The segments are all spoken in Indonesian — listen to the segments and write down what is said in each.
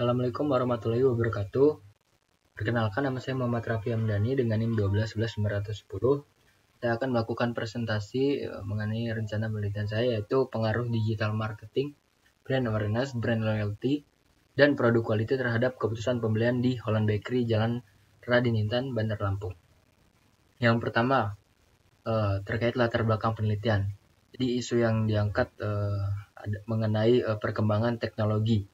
Assalamualaikum warahmatullahi wabarakatuh. Perkenalkan, nama saya Muhammad Raffi Hamdani dengan NIM 1211910. Saya akan melakukan presentasi mengenai rencana penelitian saya, yaitu pengaruh digital marketing, brand awareness, brand loyalty, dan produk quality terhadap keputusan pembelian di Holland Bakery, Jalan Radin Intan, Bandar Lampung. Yang pertama, terkait latar belakang penelitian. Jadi isu yang diangkat mengenai perkembangan teknologi,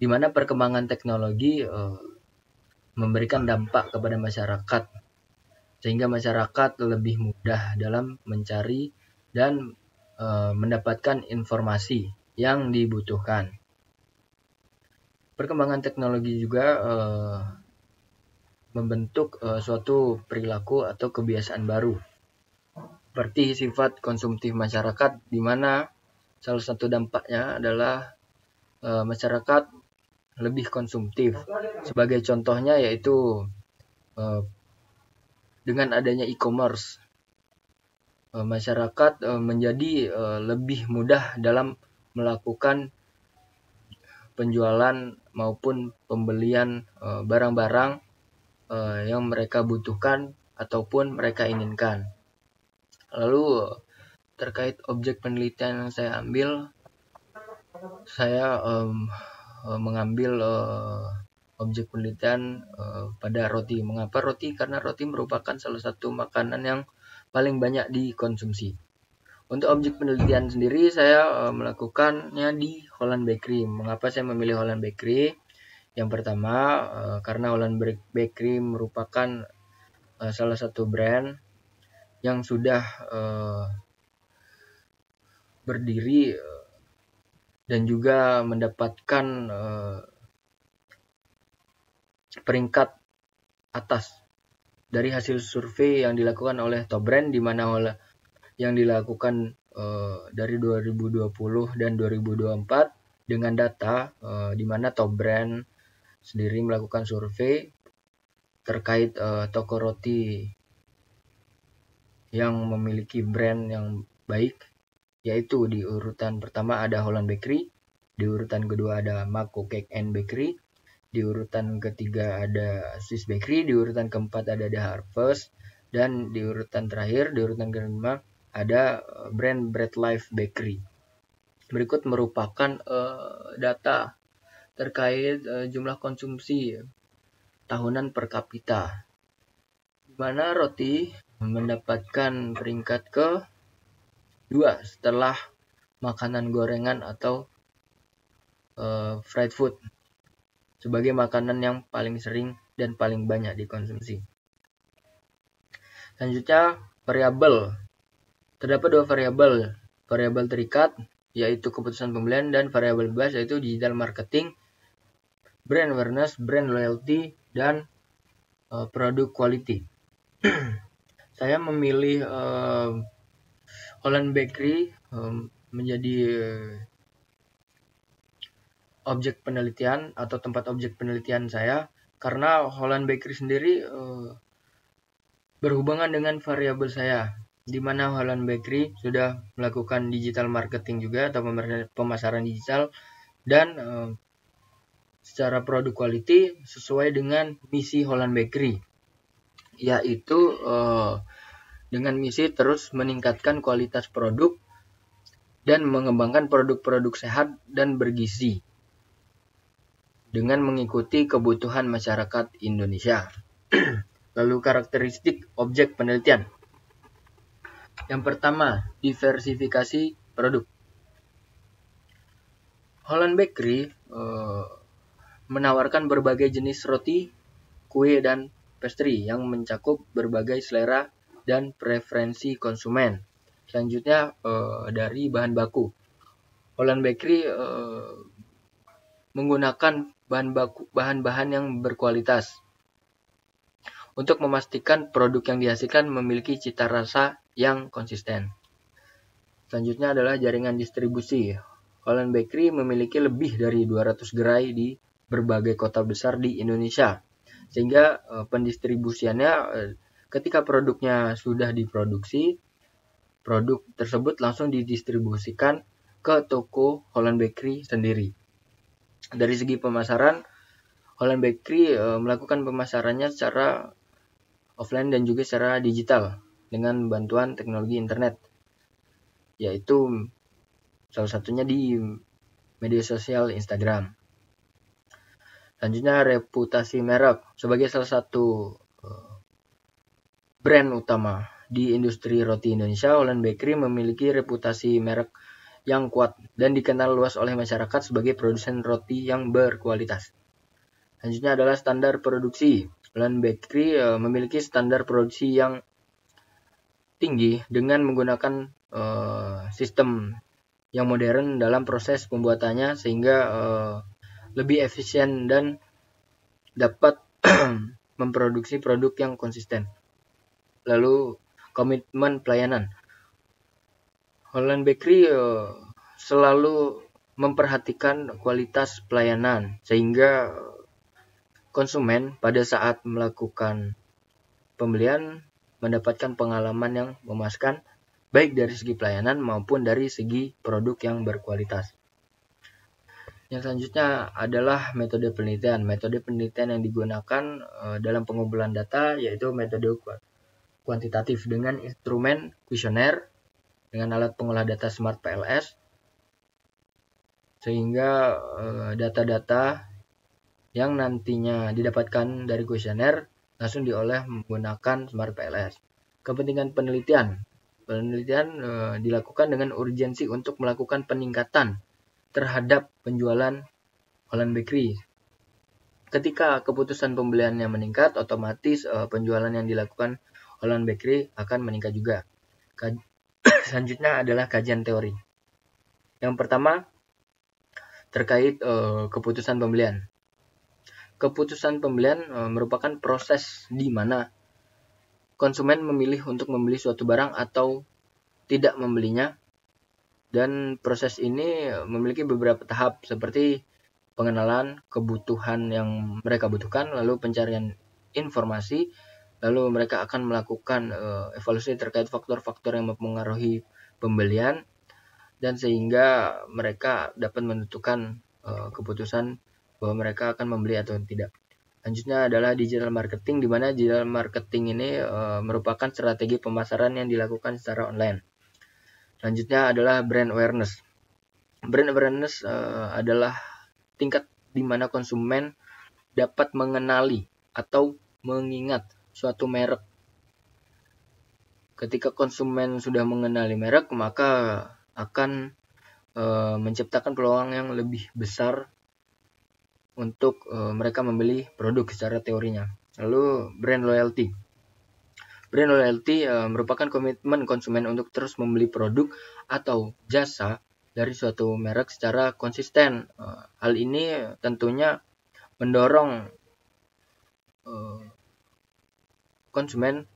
di mana perkembangan teknologi memberikan dampak kepada masyarakat, sehingga masyarakat lebih mudah dalam mencari dan mendapatkan informasi yang dibutuhkan. Perkembangan teknologi juga membentuk suatu perilaku atau kebiasaan baru, seperti sifat konsumtif masyarakat, di mana salah satu dampaknya adalah masyarakat lebih konsumtif. Sebagai contohnya yaitu dengan adanya e-commerce, masyarakat menjadi lebih mudah dalam melakukan penjualan maupun pembelian barang-barang yang mereka butuhkan ataupun mereka inginkan. Lalu terkait objek penelitian yang saya ambil, saya mengambil objek penelitian pada roti. Mengapa roti? Karena roti merupakan salah satu makanan yang paling banyak dikonsumsi. Untuk objek penelitian sendiri, saya melakukannya di Holland Bakery. Mengapa saya memilih Holland Bakery? Yang pertama, karena Holland Bakery merupakan salah satu brand yang sudah berdiri dan juga mendapatkan peringkat atas dari hasil survei yang dilakukan oleh Top Brand, di mana yang dilakukan dari 2020 dan 2024 dengan data di mana Top Brand sendiri melakukan survei terkait toko roti yang memiliki brand yang baik, yaitu di urutan pertama ada Holland Bakery, di urutan kedua ada Mako Cake and Bakery, di urutan ketiga ada Swiss Bakery, di urutan keempat ada The Harvest, dan di urutan terakhir, di urutan kelima ada brand Bread Life Bakery. Berikut merupakan data terkait jumlah konsumsi tahunan per kapita, di mana roti mendapatkan peringkat ke-2 setelah makanan gorengan atau fried food sebagai makanan yang paling sering dan paling banyak dikonsumsi. Selanjutnya, variabel. Terdapat dua variabel terikat, yaitu keputusan pembelian, dan variabel bebas, yaitu digital marketing, brand awareness, brand loyalty, dan produk quality. Saya memilih Holland Bakery menjadi objek penelitian atau tempat objek penelitian saya, karena Holland Bakery sendiri berhubungan dengan variabel saya, di mana Holland Bakery sudah melakukan digital marketing juga atau pemasaran digital, dan secara produk quality sesuai dengan misi Holland Bakery, yaitu dengan misi terus meningkatkan kualitas produk dan mengembangkan produk-produk sehat dan bergizi dengan mengikuti kebutuhan masyarakat Indonesia. Lalu karakteristik objek penelitian. Yang pertama, diversifikasi produk. Holland Bakery menawarkan berbagai jenis roti, kue, dan pastry yang mencakup berbagai selera dan preferensi konsumen. Selanjutnya, dari bahan baku. Holland Bakery menggunakan bahan-bahan yang berkualitas untuk memastikan produk yang dihasilkan memiliki cita rasa yang konsisten. Selanjutnya adalah jaringan distribusi. Holland Bakery memiliki lebih dari 200 gerai di berbagai kota besar di Indonesia, sehingga pendistribusiannya ketika produknya sudah diproduksi, produk tersebut langsung didistribusikan ke toko Holland Bakery sendiri. Dari segi pemasaran, Holland Bakery melakukan pemasarannya secara offline dan juga secara digital dengan bantuan teknologi internet, yaitu salah satunya di media sosial Instagram. Selanjutnya, reputasi merek. Sebagai salah satu brand utama di industri roti Indonesia, Holland Bakery memiliki reputasi merek yang kuat dan dikenal luas oleh masyarakat sebagai produsen roti yang berkualitas. Selanjutnya adalah standar produksi. Holland Bakery memiliki standar produksi yang tinggi dengan menggunakan sistem yang modern dalam proses pembuatannya sehingga lebih efisien dan dapat memproduksi produk yang konsisten. Lalu komitmen pelayanan. Holland Bakery selalu memperhatikan kualitas pelayanan sehingga konsumen pada saat melakukan pembelian mendapatkan pengalaman yang memuaskan baik dari segi pelayanan maupun dari segi produk yang berkualitas. Yang selanjutnya adalah metode penelitian. Metode penelitian yang digunakan dalam pengumpulan data yaitu metode kuantitatif dengan instrumen kuesioner dengan alat pengolah data Smart PLS, sehingga data-data yang nantinya didapatkan dari kuesioner langsung diolah menggunakan Smart PLS. Kepentingan penelitian. Penelitian dilakukan dengan urgensi untuk melakukan peningkatan terhadap penjualan Holland Bakery. Ketika keputusan pembeliannya meningkat, otomatis penjualan yang dilakukan Holland Bakery akan meningkat juga. Selanjutnya adalah kajian teori. Yang pertama terkait keputusan pembelian. Keputusan pembelian merupakan proses di mana konsumen memilih untuk membeli suatu barang atau tidak membelinya. Dan proses ini memiliki beberapa tahap seperti pengenalan kebutuhan yang mereka butuhkan, lalu pencarian informasi, lalu mereka akan melakukan evaluasi terkait faktor-faktor yang mempengaruhi pembelian, dan sehingga mereka dapat menentukan keputusan bahwa mereka akan membeli atau tidak. Selanjutnya adalah digital marketing, di mana digital marketing ini merupakan strategi pemasaran yang dilakukan secara online. Selanjutnya adalah brand awareness. Brand awareness adalah tingkat di mana konsumen dapat mengenali atau mengingat suatu merek. Ketika konsumen sudah mengenali merek, maka akan menciptakan peluang yang lebih besar untuk mereka membeli produk secara teorinya. Lalu brand loyalty. Brand loyalty merupakan komitmen konsumen untuk terus membeli produk atau jasa dari suatu merek secara konsisten. Hal ini tentunya mendorong konsumen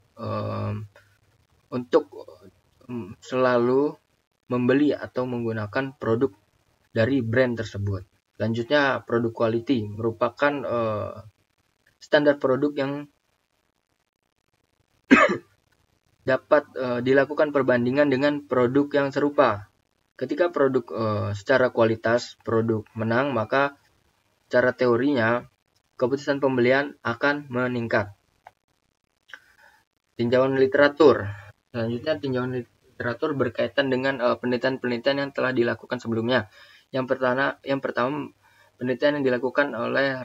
untuk selalu membeli atau menggunakan produk dari brand tersebut. Selanjutnya, produk quality merupakan standar produk yang dapat dilakukan perbandingan dengan produk yang serupa. Ketika produk secara kualitas produk menang, maka secara teorinya keputusan pembelian akan meningkat. Tinjauan literatur. Selanjutnya, tinjauan literatur berkaitan dengan penelitian-penelitian yang telah dilakukan sebelumnya. Yang pertama penelitian yang dilakukan oleh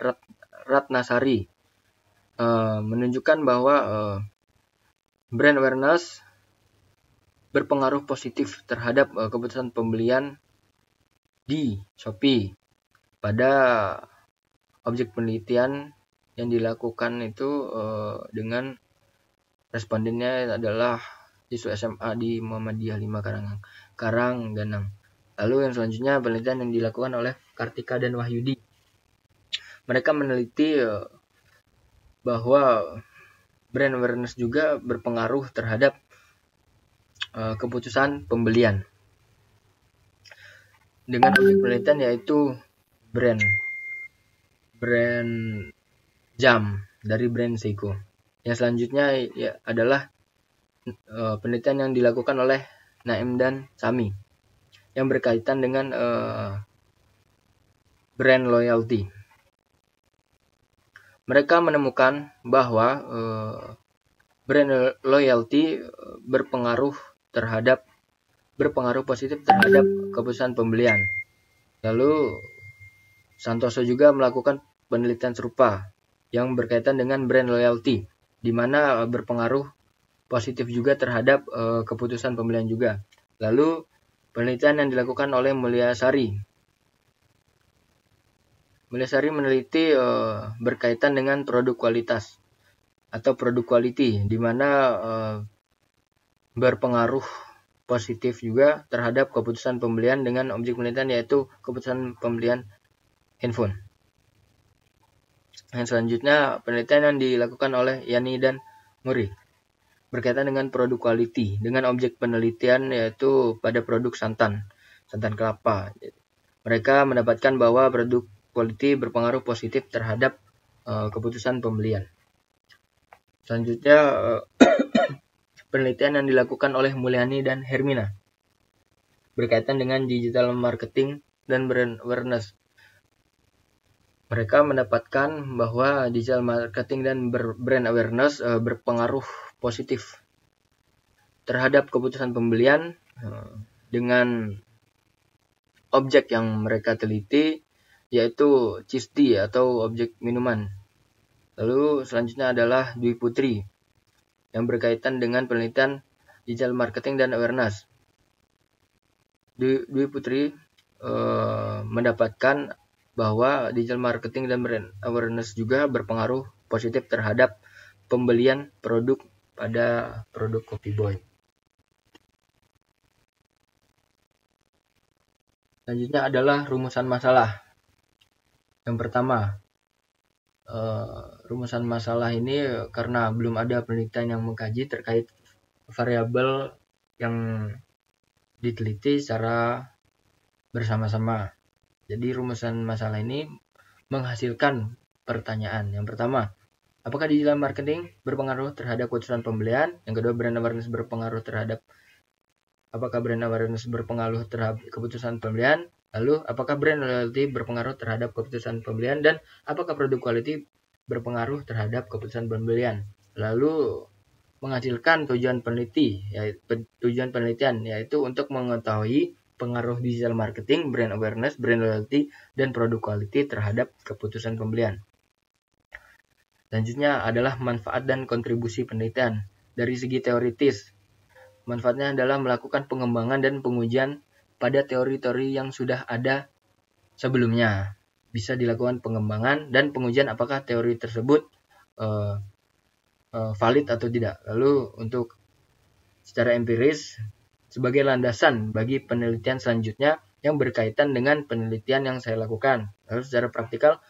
Ratnasari menunjukkan bahwa brand awareness berpengaruh positif terhadap keputusan pembelian di Shopee. Pada objek penelitian yang dilakukan itu dengan respondennya adalah siswa SMA di Muhammadiyah 5 Karangganang. Lalu yang selanjutnya penelitian yang dilakukan oleh Kartika dan Wahyudi. Mereka meneliti bahwa brand awareness juga berpengaruh terhadap keputusan pembelian. Dengan objek penelitian yaitu brand jam dari brand Seiko. Yang selanjutnya adalah penelitian yang dilakukan oleh Naim dan Sami yang berkaitan dengan brand loyalty. mereka menemukan bahwa brand loyalty berpengaruh positif terhadap keputusan pembelian. Lalu Santoso juga melakukan penelitian serupa yang berkaitan dengan brand loyalty, di mana berpengaruh positif juga terhadap keputusan pembelian juga. Lalu penelitian yang dilakukan oleh Mulyasari meneliti berkaitan dengan produk kualitas atau produk quality, di mana berpengaruh positif juga terhadap keputusan pembelian dengan objek penelitian yaitu keputusan pembelian handphone. Yang selanjutnya penelitian yang dilakukan oleh Yani dan Muri berkaitan dengan produk quality dengan objek penelitian yaitu pada produk santan kelapa. Mereka mendapatkan bahwa produk quality berpengaruh positif terhadap keputusan pembelian. Selanjutnya penelitian yang dilakukan oleh Mulyani dan Hermina berkaitan dengan digital marketing dan brand awareness. Mereka mendapatkan bahwa digital marketing dan brand awareness berpengaruh positif terhadap keputusan pembelian dengan objek yang mereka teliti yaitu cheese tea atau objek minuman. Lalu selanjutnya adalah Dwi Putri yang berkaitan dengan penelitian digital marketing dan awareness. Dwi Putri mendapatkan bahwa digital marketing dan brand awareness juga berpengaruh positif terhadap pembelian produk pada produk Coffee Boy. Selanjutnya adalah rumusan masalah. Yang pertama, rumusan masalah ini karena belum ada penelitian yang mengkaji terkait variabel yang diteliti secara bersama-sama. Jadi rumusan masalah ini menghasilkan pertanyaan. Yang pertama, apakah digital marketing berpengaruh terhadap keputusan pembelian? Yang kedua, apakah brand awareness berpengaruh terhadap keputusan pembelian? Lalu, apakah brand loyalty berpengaruh terhadap keputusan pembelian? Dan apakah produk quality berpengaruh terhadap keputusan pembelian? Lalu, menghasilkan tujuan penelitian yaitu untuk mengetahui pengaruh digital marketing, brand awareness, brand loyalty, dan produk quality terhadap keputusan pembelian. Selanjutnya adalah manfaat dan kontribusi penelitian. Dari segi teoritis, manfaatnya adalah melakukan pengembangan dan pengujian pada teori-teori yang sudah ada sebelumnya. Bisa dilakukan pengembangan dan pengujian apakah teori tersebut valid atau tidak. Lalu untuk secara empiris sebagai landasan bagi penelitian selanjutnya yang berkaitan dengan penelitian yang saya lakukan. Lalu secara praktikal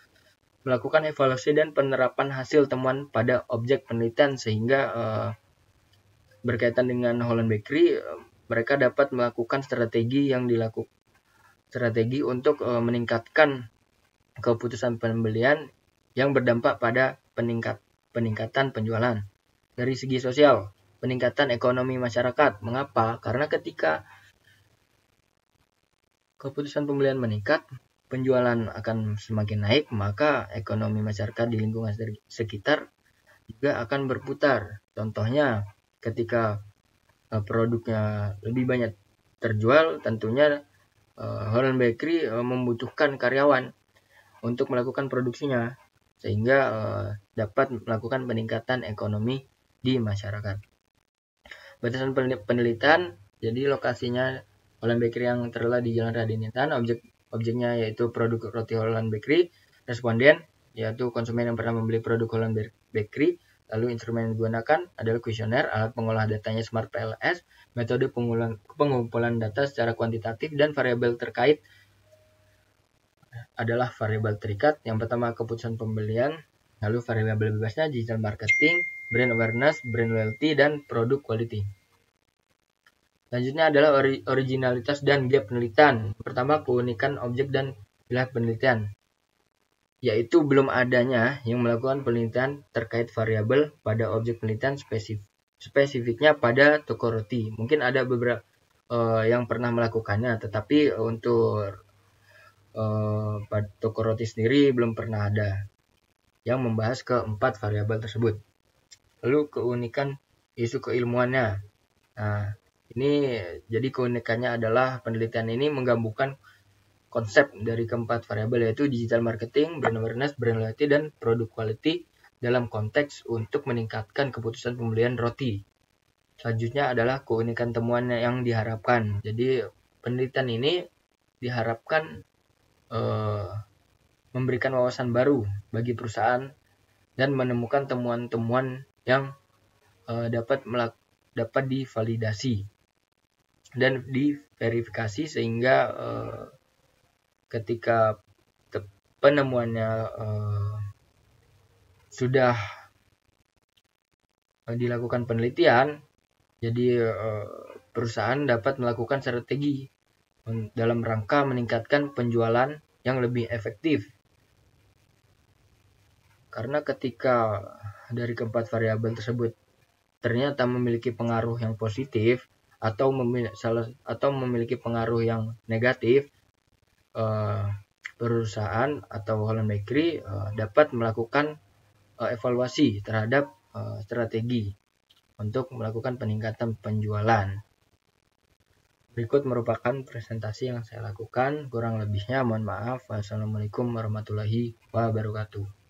melakukan evaluasi dan penerapan hasil temuan pada objek penelitian sehingga berkaitan dengan Holland Bakery mereka dapat melakukan strategi untuk meningkatkan keputusan pembelian yang berdampak pada peningkatan penjualan. Dari segi sosial, peningkatan ekonomi masyarakat. Mengapa? Karena ketika keputusan pembelian meningkat, penjualan akan semakin naik, maka ekonomi masyarakat di lingkungan sekitar juga akan berputar. Contohnya, ketika produknya lebih banyak terjual, tentunya Holland Bakery membutuhkan karyawan untuk melakukan produksinya, sehingga dapat melakukan peningkatan ekonomi di masyarakat. Batasan penelitian, jadi lokasinya Holland Bakery yang terletak di Jalan Raden Intan, objeknya yaitu produk roti Holland Bakery, responden yaitu konsumen yang pernah membeli produk Holland Bakery. Lalu instrumen yang digunakan adalah kuesioner, alat pengolah datanya Smart PLS, metode pengumpulan data secara kuantitatif, dan variabel terkait adalah variabel terikat. Yang pertama keputusan pembelian, lalu variabel bebasnya digital marketing, brand awareness, brand loyalty, dan produk quality. Selanjutnya adalah originalitas dan gap penelitian. Pertama, keunikan objek dan wilayah penelitian, yaitu belum adanya yang melakukan penelitian terkait variabel pada objek penelitian spesifiknya pada toko roti. Mungkin ada beberapa yang pernah melakukannya, tetapi untuk toko roti sendiri belum pernah ada. yang membahas keempat variabel tersebut. Lalu keunikan isu keilmuannya. Nah, ini jadi keunikannya adalah penelitian ini menggabungkan konsep dari keempat variabel, yaitu digital marketing, brand awareness, brand loyalty, dan product quality dalam konteks untuk meningkatkan keputusan pembelian roti. Selanjutnya adalah keunikan temuan yang diharapkan. Jadi penelitian ini diharapkan memberikan wawasan baru bagi perusahaan dan menemukan temuan-temuan yang dapat divalidasi dan diverifikasi, sehingga ketika penemuannya sudah dilakukan penelitian, jadi perusahaan dapat melakukan strategi dalam rangka meningkatkan penjualan yang lebih efektif. Karena ketika dari keempat variabel tersebut ternyata memiliki pengaruh yang positif atau memiliki pengaruh yang negatif, perusahaan atau Holland Bakery dapat melakukan evaluasi terhadap strategi untuk melakukan peningkatan penjualan. Berikut merupakan presentasi yang saya lakukan. Kurang lebihnya mohon maaf. Wassalamualaikum warahmatullahi wabarakatuh.